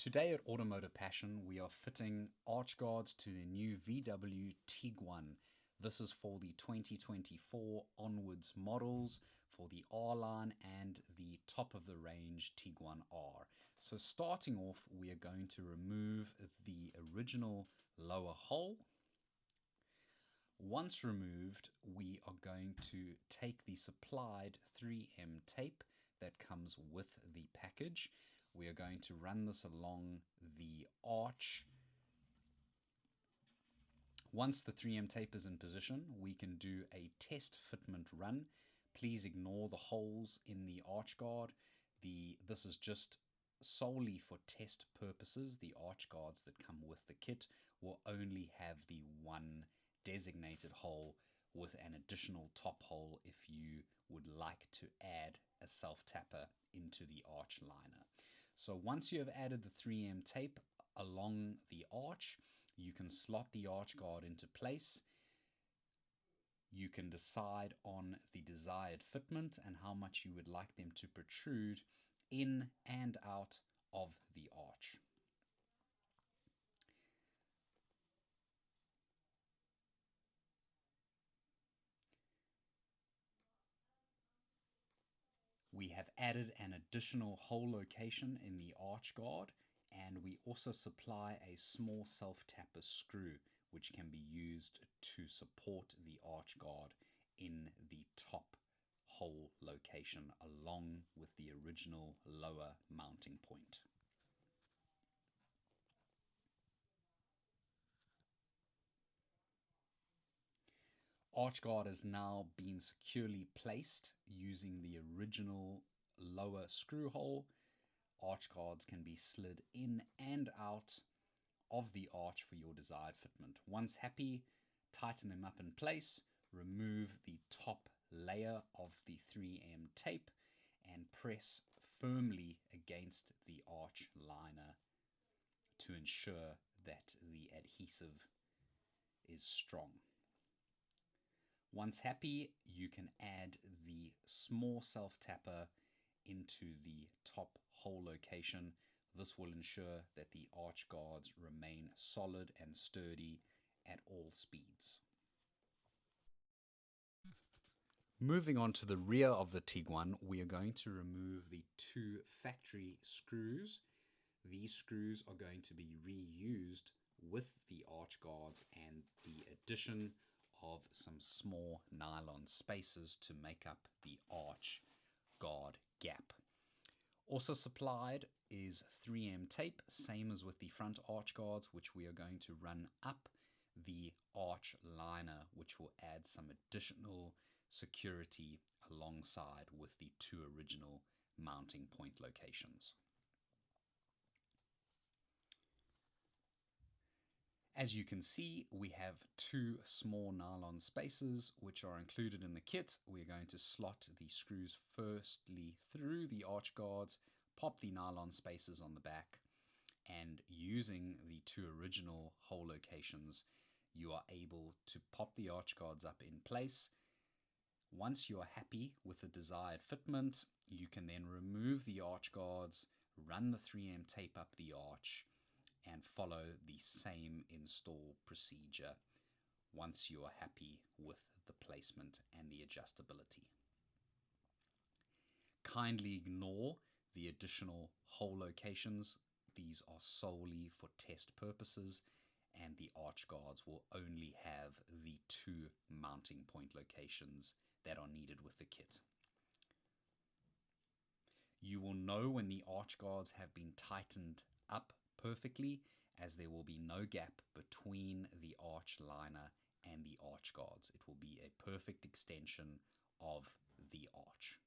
Today at Automotive Passion, we are fitting arch guards to the new VW Tiguan. This is for the 2024 onwards models for the R line and the top of the range Tiguan R. So starting off, we are going to remove the original lower hull. Once removed, we are going to take the supplied 3M tape that comes with the package. We are going to run this along the arch. Once the 3M tape is in position, we can do a test fitment run. Please ignore the holes in the arch guard. This is just solely for test purposes. The arch guards that come with the kit will only have the one designated hole with an additional top hole if you would like to add a self-tapper into the arch liner. So once you have added the 3M tape along the arch, you can slot the arch guard into place. You can decide on the desired fitment and how much you would like them to protrude in and out of the arch. We have added an additional hole location in the arch guard, and we also supply a small self-tapper screw which can be used to support the arch guard in the top hole location along with the original lower mounting point. Arch guard has now been securely placed using the original lower screw hole. Arch guards can be slid in and out of the arch for your desired fitment. Once happy, tighten them up in place, remove the top layer of the 3M tape and press firmly against the arch liner to ensure that the adhesive is strong. Once happy, you can add the small self-tapper into the top hole location. This will ensure that the arch guards remain solid and sturdy at all speeds. Moving on to the rear of the Tiguan, we are going to remove the two factory screws. These screws are going to be reused with the arch guards and the addition of some small nylon spacers to make up the arch guard gap. Also supplied is 3M tape, same as with the front arch guards, which we are going to run up the arch liner, which will add some additional security alongside with the two original mounting point locations. As you can see, we have two small nylon spacers which are included in the kit. We're going to slot the screws firstly through the arch guards, pop the nylon spacers on the back, and using the two original hole locations, you are able to pop the arch guards up in place. Once you are happy with the desired fitment, you can then remove the arch guards, run the 3M tape up the arch, and follow the same install procedure once you are happy with the placement and the adjustability. Kindly ignore the additional hole locations. These are solely for test purposes, and the arch guards will only have the two mounting point locations that are needed with the kit. You will know when the arch guards have been tightened up perfectly, as there will be no gap between the arch liner and the arch guards. It will be a perfect extension of the arch.